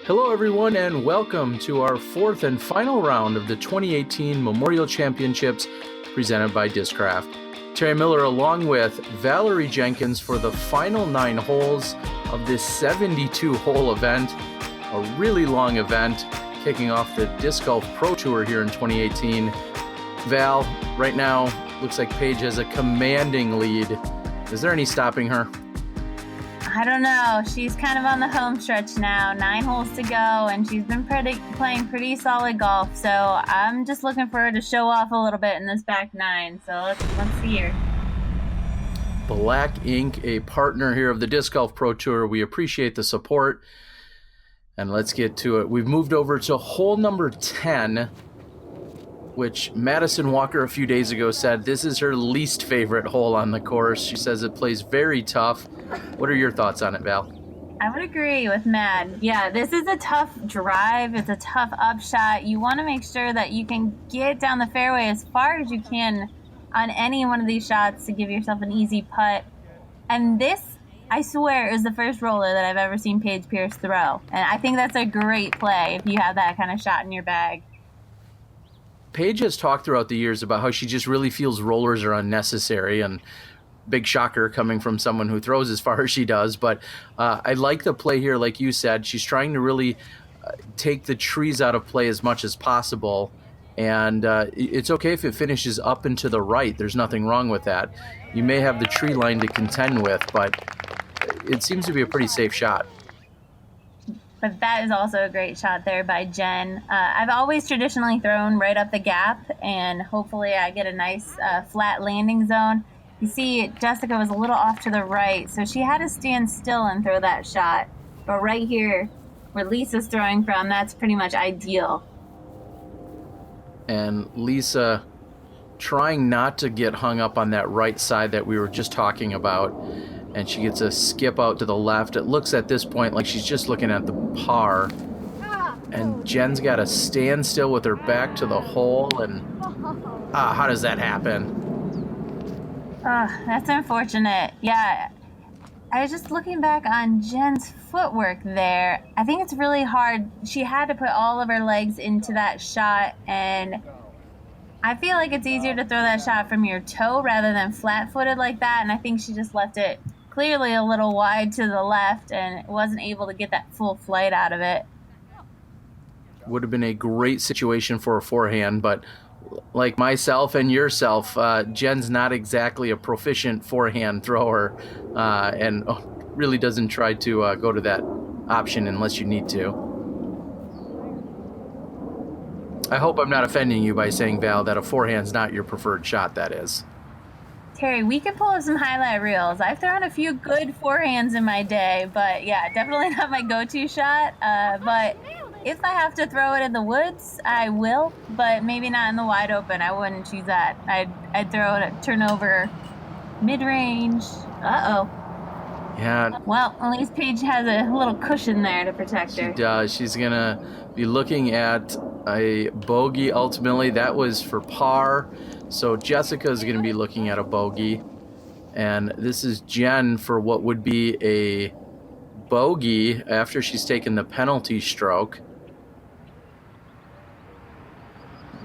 Hello, everyone, and welcome to our fourth and final round of the 2018 Memorial Championships presented by Discraft. Terry Miller along with Valerie Jenkins for the final 9 holes of this 72-hole event, a really long event kicking off the Disc Golf Pro Tour here in 2018. Val, right now, looks like Paige has a commanding lead. Is there any stopping her? I don't know. She's kind of on the home stretch now. 9 holes to go, and she's been playing pretty solid golf. So I'm just looking for her to show off a little bit in this back 9. So let's see her. Black Ink, a partner here of the Disc Golf Pro Tour. We appreciate the support. And let's get to it. We've moved over to hole number 10, which Madison Walker a few days ago said this is her least favorite hole on the course. She says it plays very tough. What are your thoughts on it, Val? I would agree with Mad. Yeah, this is a tough drive. It's a tough upshot. You want to make sure that you can get down the fairway as far as you can on any one of these shots to give yourself an easy putt. And this, I swear, is the first roller that I've ever seen Paige Pierce throw. And I think that's a great play if you have that kind of shot in your bag. Paige has talked throughout the years about how she just really feels rollers are unnecessary, and big shocker coming from someone who throws as far as she does. But I like the play here, like you said. She's trying to really take the trees out of play as much as possible. And it's okay if it finishes up and to the right. There's nothing wrong with that. You may have the tree line to contend with, but it seems to be a pretty safe shot. But that is also a great shot there by Jen. I've always traditionally thrown right up the gap, and hopefully I get a nice flat landing zone. You see, Jessica was a little off to the right, so she had to stand still and throw that shot. But right here, where Lisa's throwing from, that's pretty much ideal. And Lisa trying not to get hung up on that right side that we were just talking about. And she gets a skip out to the left. It looks at this point like she's just looking at the par. And Jen's got to stand still with her back to the hole. And how does that happen? That's unfortunate. Yeah, I was just looking back on Jen's footwork there. I think it's really hard. She had to put all of her legs into that shot, and I feel like it's easier to throw that shot from your toe rather than flat-footed like that, and I think she just left it clearly a little wide to the left and wasn't able to get that full flight out of it. Would have been a great situation for a forehand, but like myself and yourself, Jen's not exactly a proficient forehand thrower, and really doesn't try to go to that option unless you need to. I hope I'm not offending you by saying, Val, that a forehand's not your preferred shot, that is. Terry, we can pull up some highlight reels. I've thrown a few good forehands in my day, but yeah, definitely not my go-to shot. But if I have to throw it in the woods, I will, but maybe not in the wide open. I wouldn't choose that. I'd throw it, turn over mid-range. Uh-oh. Yeah. Well, at least Paige has a little cushion there to protect her. She does. She's going to be looking at a bogey ultimately. That was for par. So Jessica is going to be looking at a bogey. And this is Jen for what would be a bogey after she's taken the penalty stroke.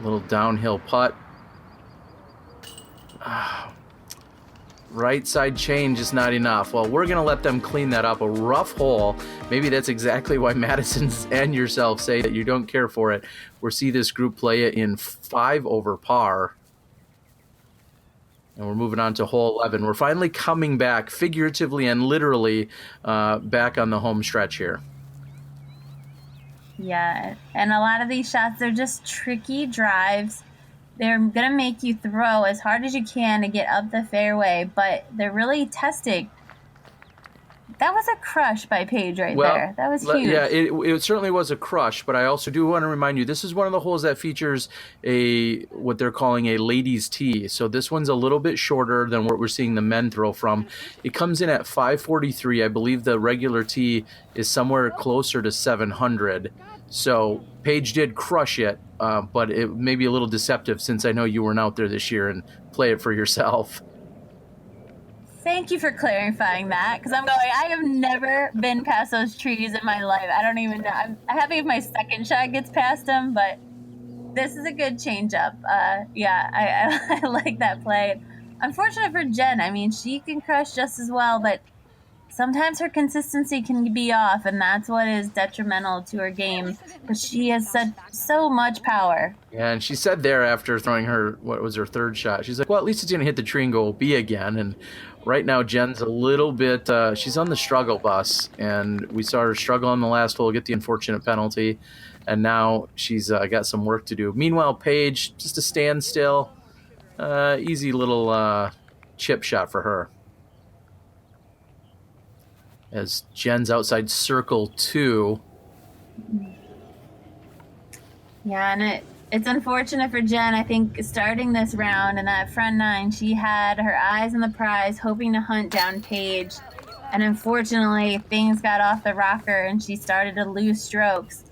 Little downhill putt. Right side change is not enough. Well, we're going to let them clean that up. A rough hole. Maybe that's exactly why Madison and yourself say that you don't care for it. We'll see this group play it in 5 over par. And we're moving on to hole 11. We're finally coming back, figuratively and literally, back on the home stretch here. Yeah, and a lot of these shots, they're just tricky drives. They're going to make you throw as hard as you can to get up the fairway, but they're really testing. That was a crush by Paige there. That was huge. Yeah, it certainly was a crush, but I also do want to remind you, this is one of the holes that features what they're calling a ladies' tee. So this one's a little bit shorter than what we're seeing the men throw from. It comes in at 543. I believe the regular tee is somewhere closer to 700. So Paige did crush it, but it may be a little deceptive since I know you weren't out there this year and play it for yourself. Thank you for clarifying that, because I have never been past those trees in my life. I don't even know. I'm happy if my second shot gets past them, but this is a good change up. I like that play. Unfortunate for Jen. I mean, she can crush just as well, but sometimes her consistency can be off, and that's what is detrimental to her game. But she has so much power. Yeah, and she said there after throwing her, what was her third shot, she's like, well, at least it's going to hit the tree and go B again. And right now, Jen's a little bit, she's on the struggle bus, and we saw her struggle on the last hole, get the unfortunate penalty, and now she's got some work to do. Meanwhile, Paige, just a standstill, easy little chip shot for her. As Jen's outside circle 2. Yeah, and it's unfortunate for Jen. I think starting this round in that front 9, she had her eyes on the prize, hoping to hunt down Paige. And unfortunately, things got off the rocker and she started to lose strokes.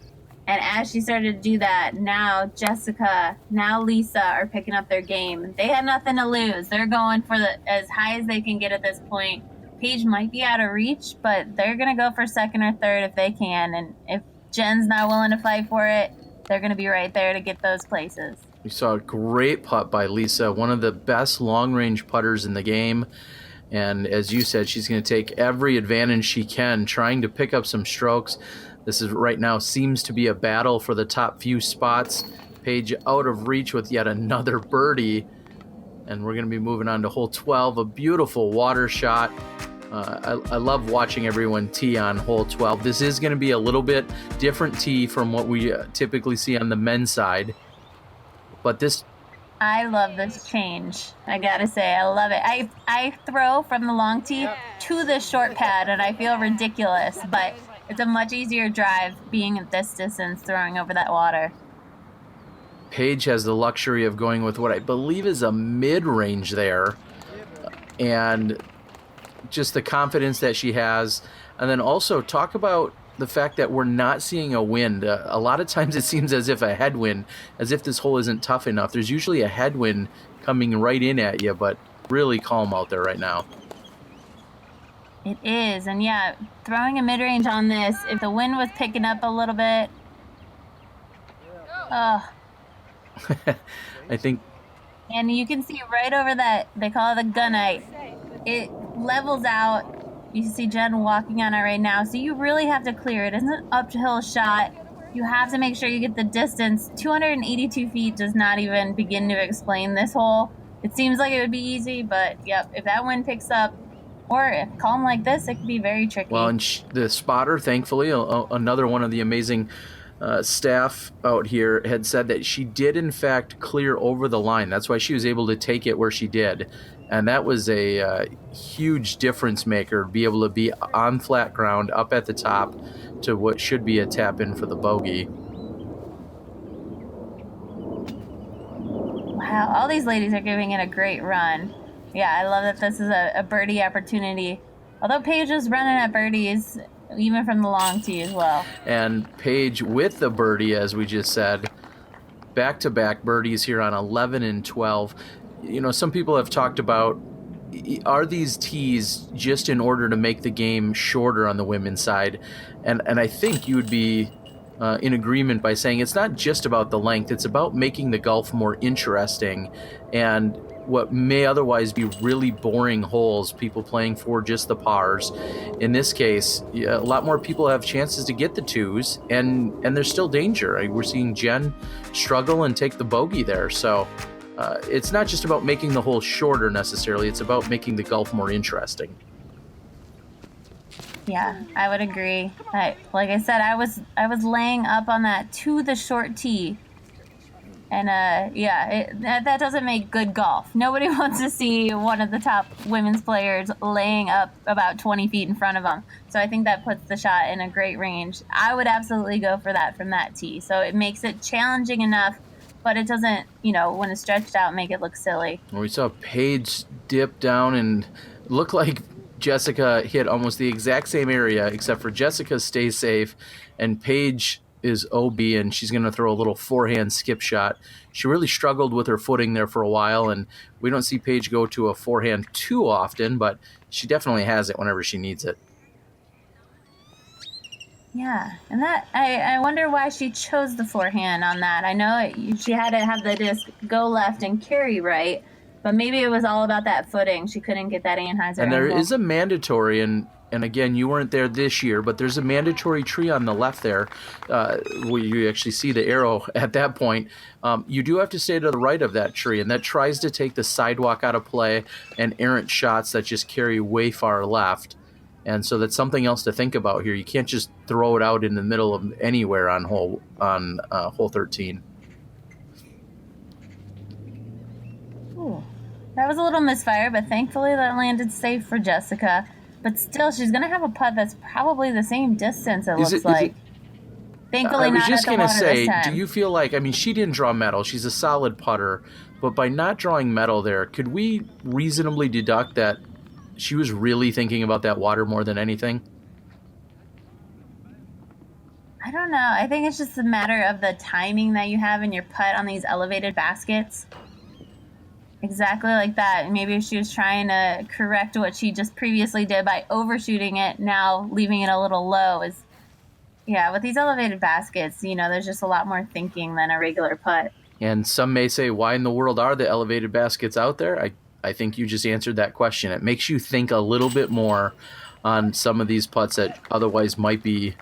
And as she started to do that, now Jessica, now Lisa are picking up their game. They had nothing to lose. They're going for as high as they can get at this point. Paige might be out of reach, but they're going to go for second or third if they can. And if Jen's not willing to fight for it, they're going to be right there to get those places. We saw a great putt by Lisa, one of the best long-range putters in the game. And as you said, she's going to take every advantage she can, trying to pick up some strokes. This is right now seems to be a battle for the top few spots. Paige out of reach with yet another birdie. And we're going to be moving on to hole 12, a beautiful water shot. I love watching everyone tee on hole 12. This is going to be a little bit different tee from what we typically see on the men's side. But I love this change. I got to say, I love it. I throw from the long tee to the short pad, and I feel ridiculous. But it's a much easier drive being at this distance, throwing over that water. Paige has the luxury of going with what I believe is a mid-range there. And just the confidence that she has. And then also talk about the fact that we're not seeing a wind. A lot of times it seems as if a headwind, as if this hole isn't tough enough. There's usually a headwind coming right in at you, but really calm out there right now. It is. And yeah, throwing a mid-range on this, if the wind was picking up a little bit, I think. And you can see right over that, they call it the gunite. It levels out. You can see Jen walking on it right now. So you really have to clear it. It's an uphill shot. You have to make sure you get the distance. 282 feet does not even begin to explain this hole. It seems like it would be easy, but yep, if that wind picks up, or if calm like this, it could be very tricky. Well, and the spotter, thankfully, another one of the amazing staff out here had said that she did in fact clear over the line. That's why she was able to take it where she did, and that was a huge difference maker, be able to be on flat ground up at the top to what should be a tap in for the bogey. Wow, all these ladies are giving it a great run. Yeah, I love that this is a birdie opportunity, although Paige is running at birdies even from the long tee as well. And Paige with the birdie, as we just said, back-to-back birdies here on 11 and 12. You know, some people have talked about, are these tees just in order to make the game shorter on the women's side? And I think you would be in agreement by saying it's not just about the length, it's about making the golf more interesting. And what may otherwise be really boring holes, people playing for just the pars. In this case, a lot more people have chances to get the twos, and there's still danger. We're seeing Jen struggle and take the bogey there. So it's not just about making the hole shorter necessarily, it's about making the golf more interesting. Yeah, I would agree. Like I said, I was laying up on that to the short tee. And that doesn't make good golf. Nobody wants to see one of the top women's players laying up about 20 feet in front of them. So I think that puts the shot in a great range. I would absolutely go for that from that tee. So it makes it challenging enough, but it doesn't, when it's stretched out, make it look silly. Well, we saw Paige dip down and look like Jessica hit almost the exact same area, except for Jessica stays safe and Paige is OB, and she's going to throw a little forehand skip shot. She really struggled with her footing there for a while, and we don't see Paige go to a forehand too often, but she definitely has it whenever she needs it. Yeah, and that I wonder why she chose the forehand on that. I know she had to have the disc go left and carry right, but maybe it was all about that footing. She couldn't get that Anheuser And there angle. is a mandatory, and again, you weren't there this year, but there's a mandatory tree on the left there where you actually see the arrow at that point. You do have to stay to the right of that tree, and that tries to take the sidewalk out of play and errant shots that just carry way far left. And so that's something else to think about here. You can't just throw it out in the middle of anywhere on hole 13. Ooh, that was a little misfire, but thankfully that landed safe for Jessica. But still, she's going to have a putt that's probably the same distance, it looks like. Thankfully, not at the water this time. I was just going to say, do you feel like, I mean, she didn't draw metal. She's a solid putter. But by not drawing metal there, could we reasonably deduct that she was really thinking about that water more than anything? I don't know. I think it's just a matter of the timing that you have in your putt on these elevated baskets. Exactly like that. Maybe if she was trying to correct what she just previously did by overshooting it, now leaving it a little low is... Yeah, with these elevated baskets, there's just a lot more thinking than a regular putt. And some may say, why in the world are the elevated baskets out there? I think you just answered that question. It makes you think a little bit more on some of these putts that otherwise might be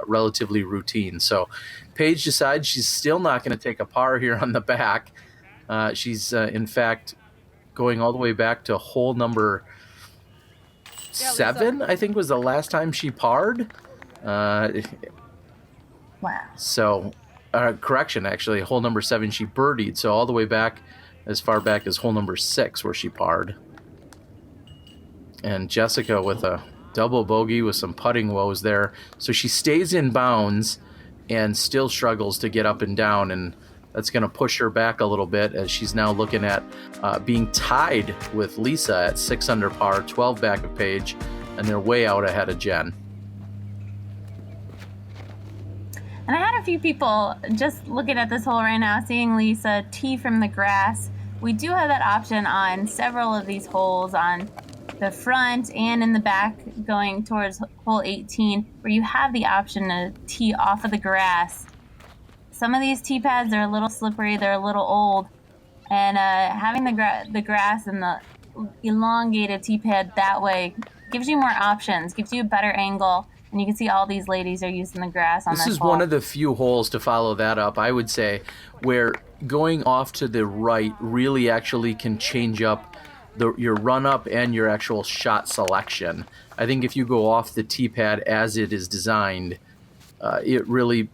relatively routine. So Paige decides she's still not going to take a par here on the back. She's, in fact, going all the way back to hole number 7, I think was the last time she parred. Wow. So, correction, actually, hole number 7 she birdied. So all the way back, as far back as hole number 6 where she parred. And Jessica with a double bogey with some putting woes there. So she stays in bounds and still struggles to get up and down, and that's going to push her back a little bit as she's now looking at being tied with Lisa at 6 under par, 12 back of Paige, and they're way out ahead of Jen. And I had a few people just looking at this hole right now, seeing Lisa tee from the grass. We do have that option on several of these holes, on the front and in the back going towards hole 18, where you have the option to tee off of the grass. Some of these tee pads are a little slippery, they're a little old, and having the grass and the elongated tee pad that way gives you more options, gives you a better angle. And you can see all these ladies are using the grass on this hole. This is one of the few holes to follow that up, I would say, where going off to the right really actually can change up your run-up and your actual shot selection. I think if you go off the tee pad as it is designed, it really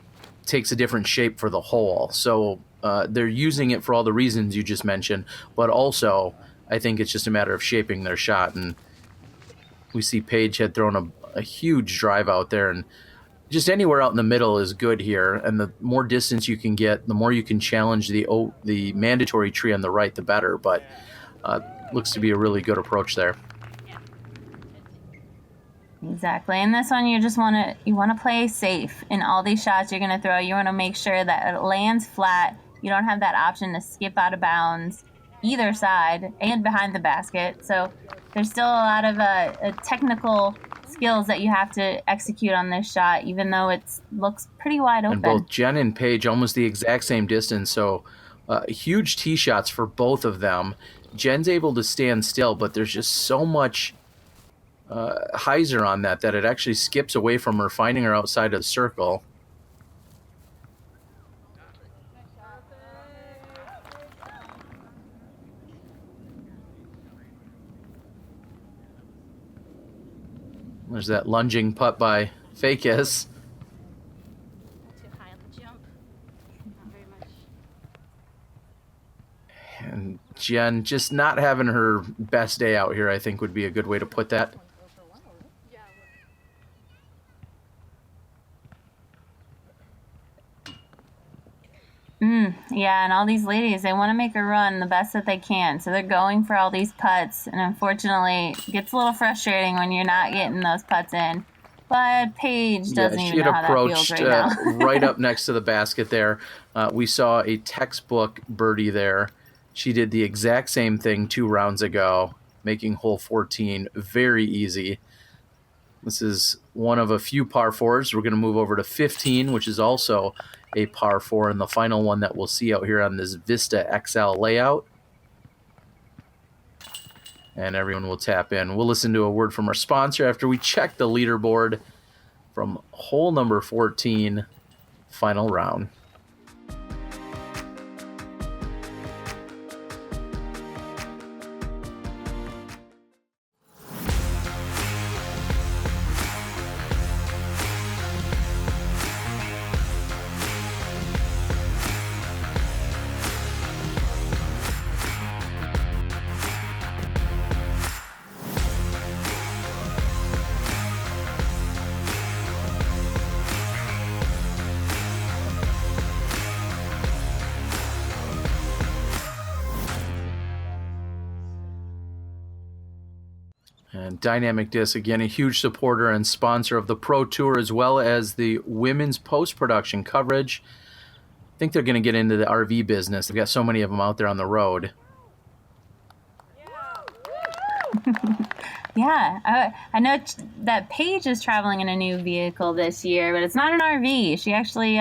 takes a different shape for the hole. So they're using it for all the reasons you just mentioned, but also I think it's just a matter of shaping their shot. And we see Paige had thrown a huge drive out there, and just anywhere out in the middle is good here. And the more distance you can get, the more you can challenge the mandatory tree on the right, the better. But looks to be a really good approach there. Exactly. And this one, you want to play safe in all these shots you're going to throw. You want to make sure that it lands flat. You don't have that option to skip out of bounds either side and behind the basket. So there's still a lot of technical skills that you have to execute on this shot, even though it looks pretty wide open. And both Jen and Paige almost the exact same distance, so huge tee shots for both of them. Jen's able to stand still, but there's just so much hyzer on that it actually skips away from her, finding her outside of the circle. There's that lunging putt by Fajkus. Too high on the jump. Not very much. And Jen just not having her best day out here, I think would be a good way to put that. Yeah, and all these ladies, they want to make a run the best that they can. So they're going for all these putts. And unfortunately, it gets a little frustrating when you're not getting those putts in. but Paige doesn't she even had know how that feels approached right now. right up next to the basket there. We saw a textbook birdie there. She did the exact same thing 2 rounds ago, making hole 14 very easy. This is one of a few par 4s. We're going to move over to 15, which is also a par 4, and the final one that we'll see out here on this Vista XL layout. And everyone will tap in. We'll listen to a word from our sponsor after we check the leaderboard from hole number 14, final round. And Dynamic Disc, again, a huge supporter and sponsor of the Pro Tour as well as the women's post-production coverage. I think they're going to get into the RV business. They've got so many of them out there on the road. Yeah, I know that Paige is traveling in a new vehicle this year, but it's not an RV. She actually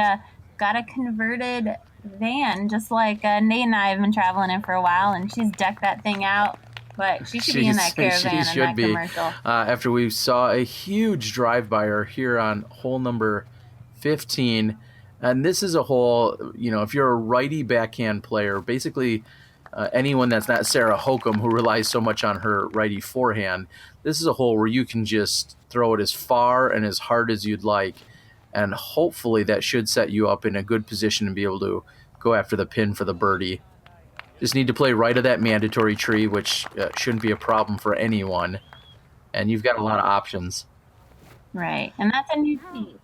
got a converted van, just like Nate and I have been traveling in for a while, and she's decked that thing out. But she should be in that caravan in that commercial. After we saw a huge drive-by her here on hole number 15. And this is a hole, you know, if you're a righty backhand player, basically anyone that's not Sarah Hokum, who relies so much on her righty forehand, this is a hole where you can just throw it as far and as hard as you'd like. And hopefully that should set you up in a good position to be able to go after the pin for the birdie. Just need to play right of that mandatory tree, which shouldn't be a problem for anyone. And you've got a lot of options. Right. And that's a new tee.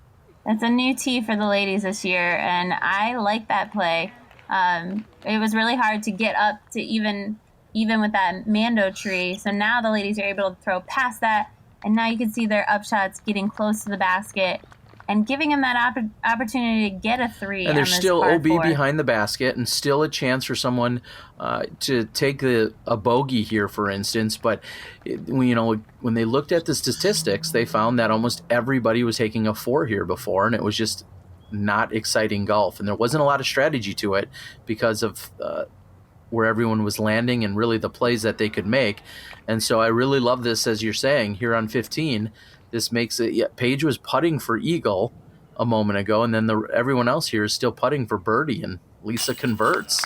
That's a new tee for the ladies this year. And I like that play. It was really hard to get up to even with that Mando tree. So now the ladies are able to throw past that. And now you can see their upshots getting close to the basket and giving them that opportunity to get a 3. And there's still par OB 4 behind the basket and still a chance for someone to take a bogey here, for instance. But, when they looked at the statistics, they found that almost everybody was taking a 4 here before, and it was just not exciting golf. And there wasn't a lot of strategy to it because of where everyone was landing and really the plays that they could make. And so I really love this, as you're saying, here on 15. This makes it, Paige was putting for eagle a moment ago, and then everyone else here is still putting for birdie, and Lisa converts.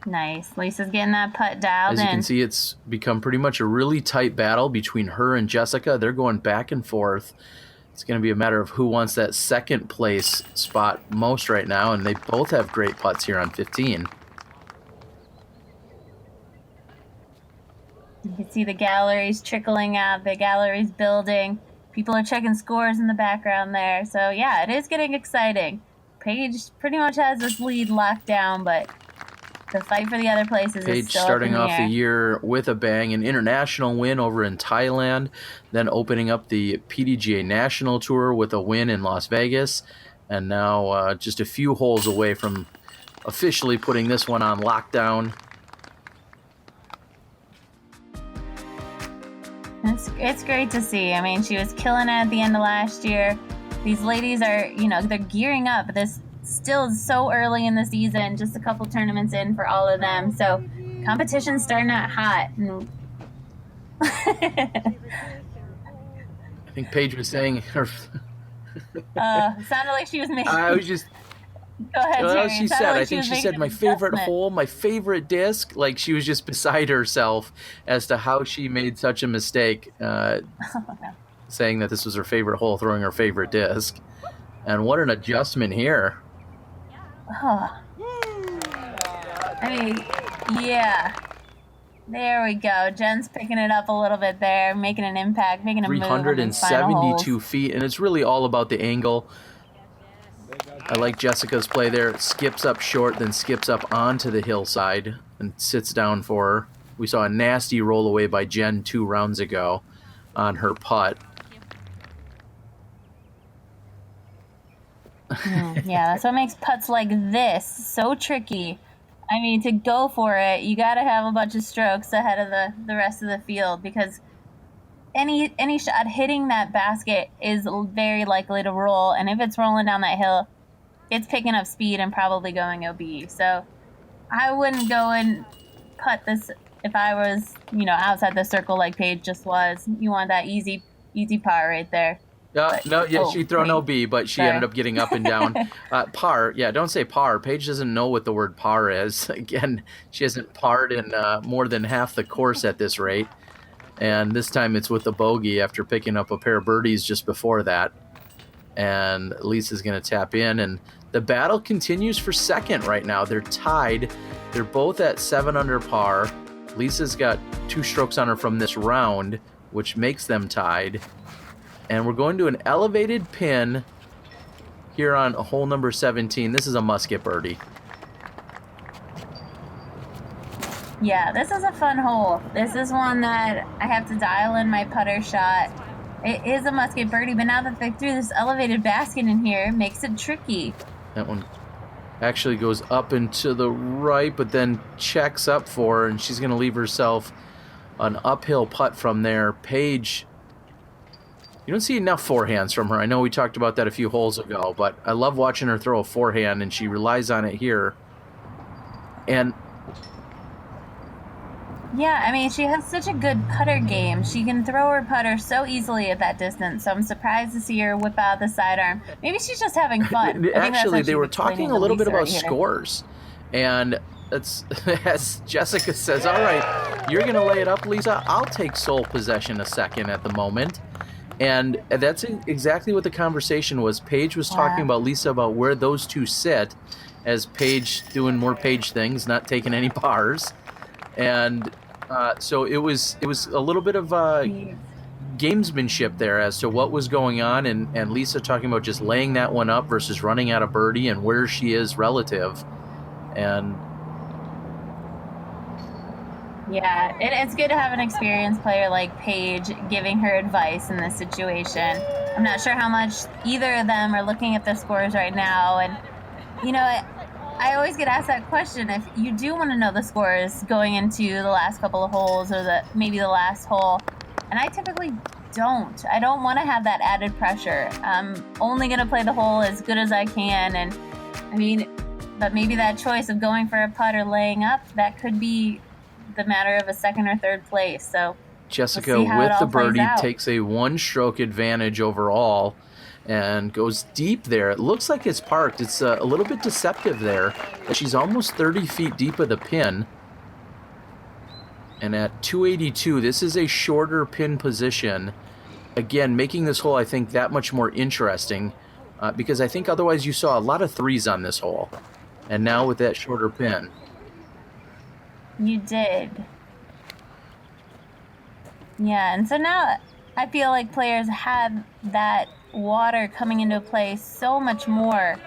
Nice. Lisa's getting that putt dialed in. As you can see, it's become pretty much a really tight battle between her and Jessica. They're going back and forth. It's going to be a matter of who wants that second place spot most right now, and they both have great putts here on 15. You can see the galleries trickling out, the galleries building. People are checking scores in the background there. So, yeah, it is getting exciting. Paige pretty much has this lead locked down, but the fight for the other places Paige is still starting up in off the year with a bang, an international win over in Thailand, then opening up the PDGA National Tour with a win in Las Vegas, and now just a few holes away from officially putting this one on lockdown. It's great to see. I mean, she was killing it at the end of last year. These ladies are, they're gearing up. This still is so early in the season, just a couple tournaments in for all of them. So competition's starting out hot. I think Paige was saying her. Sounded like she was making. I was just. Go ahead, Well, Terry. she said, I think she said my favorite hole, my favorite disc. Like she was just beside herself as to how she made such a mistake, saying that this was her favorite hole, throwing her favorite disc. And what an adjustment here. Oh. I mean, yeah. There we go. Jen's picking it up a little bit there, making an impact, making a move. 372 feet, and it's really all about the angle. I like Jessica's play there. It skips up short, then skips up onto the hillside and sits down for her. We saw a nasty roll away by Jen 2 rounds ago on her putt. Yeah, that's what makes putts like this so tricky. I mean, to go for it, you got to have a bunch of strokes ahead of the rest of the field, because any shot hitting that basket is very likely to roll, and if it's rolling down that hill, it's picking up speed and probably going OB. So I wouldn't go and putt this if I was, outside the circle like Paige just was. You want that easy par right there. She threw an OB, but she ended up getting up and down. Par, don't say par. Paige doesn't know what the word par is. Again, she hasn't parred in more than half the course at this rate. And this time it's with a bogey after picking up a pair of birdies just before that. And Lisa's going to tap in. And the battle continues for second right now. They're tied. They're both at 7 under par. Lisa's got 2 strokes on her from this round, which makes them tied. And we're going to an elevated pin here on hole number 17. This is a must-get birdie. Yeah, this is a fun hole. This is one that I have to dial in my putter shot. It is a must-get birdie, but now that they threw this elevated basket in here, it makes it tricky. That one actually goes up and to the right, but then checks up for her, and she's going to leave herself an uphill putt from there. Paige, you don't see enough forehands from her. I know we talked about that a few holes ago, but I love watching her throw a forehand, and she relies on it here. And yeah, I mean, she has such a good putter game. She can throw her putter so easily at that distance, so I'm surprised to see her whip out the sidearm. Maybe she's just having fun. Actually, they were talking a little bit about scores, and it's, as Jessica says, all right, you're going to lay it up, Lisa. I'll take sole possession a second at the moment. And that's exactly what the conversation was. Paige was talking about Lisa about where those two sit, as Paige doing more Paige things, not taking any pars. And so it was a little bit of gamesmanship there as to what was going on, and Lisa talking about just laying that one up versus running out of birdie and where she is relative. And yeah, it's good to have an experienced player like Paige giving her advice in this situation. I'm not sure how much either of them are looking at the scores right now, and I always get asked that question if you do want to know the scores going into the last couple of holes or maybe the last hole. And I typically don't. I don't want to have that added pressure. I'm only going to play the hole as good as I can. And I mean, but maybe that choice of going for a putt or laying up, that could be the matter of a second or third place. So Jessica with the birdie takes a 1-stroke advantage overall and goes deep there. It looks like it's parked. It's a little bit deceptive there. She's almost 30 feet deep of the pin. And at 282, this is a shorter pin position. Again, making this hole, I think, that much more interesting because I think otherwise you saw a lot of threes on this hole. And now with that shorter pin. You did. Yeah, and so now I feel like players have that water coming into play so much more,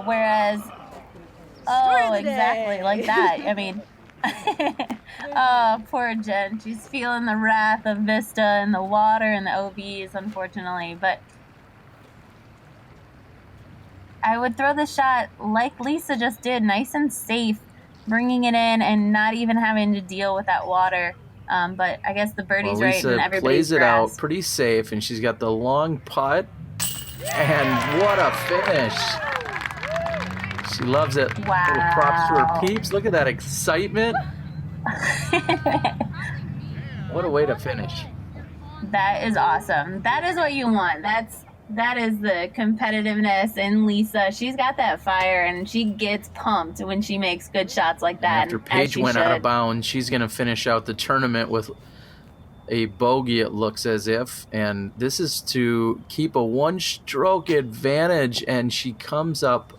whereas exactly like that. I mean, oh, poor Jen, she's feeling the wrath of Vista and the water and the OBs, unfortunately. But I would throw the shot like Lisa just did, nice and safe, bringing it in and not even having to deal with that water. But I guess the birdie's right and everybody's plays it grass. out pretty safe, and she's got the long putt. And what a finish. She loves it. Wow. Little props to her peeps. Look at that excitement. What a way to finish. That is awesome. That is what you want. That is the competitiveness in Lisa. She's got that fire, and she gets pumped when she makes good shots like that. And after Paige went out of bounds, she's going to finish out the tournament with a bogey, it looks as if, and this is to keep a 1-stroke advantage, and she comes up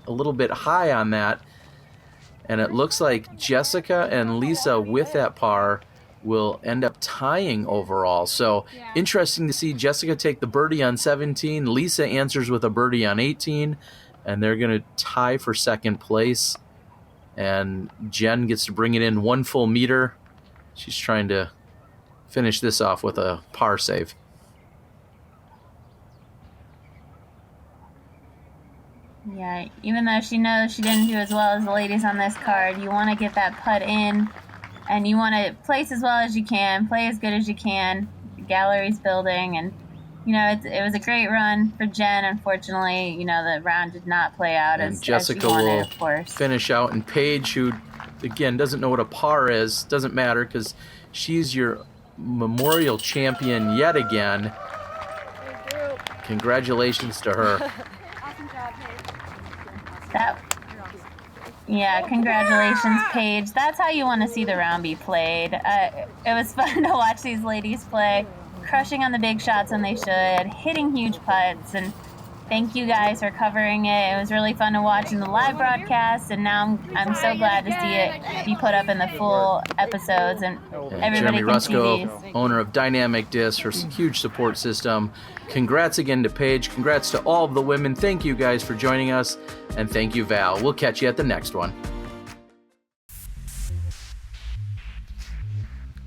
a little bit high on that, and it looks like Jessica and Lisa with that par will end up tying overall. So interesting to see Jessica take the birdie on 17, Lisa answers with a birdie on 18, and they're going to tie for second place, and Jen gets to bring it in 1 full meter She's trying to finish this off with a par save. Yeah, even though she knows she didn't do as well as the ladies on this card, you want to get that putt in, and you want to place as well as you can, play as good as you can. The gallery's building, and it was a great run for Jen. Unfortunately, the round did not play out And as Jessica she wanted, will of course. finish out, and Paige, who again doesn't know what a par is, doesn't matter because she's your memorial champion yet again. Congratulations to her. Awesome job, Paige. Congratulations, Paige. That's how you want to see the round be played. It was fun to watch these ladies play, crushing on the big shots when they should, hitting huge putts, and thank you guys for covering it. It was really fun to watch in the live broadcast, and now I'm so glad to see it be put up in the full episodes, and everybody Jeremy can see Rusko, these. owner of Dynamic Disc, her huge support system. Congrats again to Paige. Congrats to all of the women. Thank you guys for joining us, and thank you, Val. We'll catch you at the next one.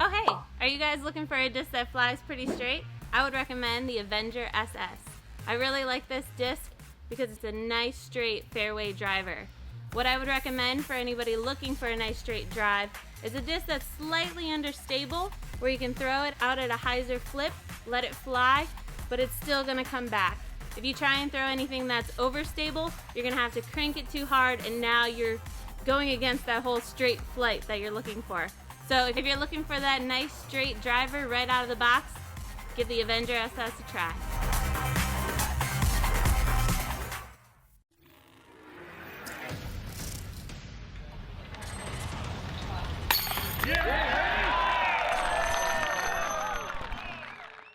Oh hey, are you guys looking for a disc that flies pretty straight? I would recommend the Avenger SS. I really like this disc because it's a nice straight fairway driver. What I would recommend for anybody looking for a nice straight drive is a disc that's slightly understable, where you can throw it out at a hyzer flip, let it fly, but it's still gonna come back. If you try and throw anything that's overstable, you're gonna have to crank it too hard, and now you're going against that whole straight flight that you're looking for. So if you're looking for that nice straight driver right out of the box, give the Avenger SS a try.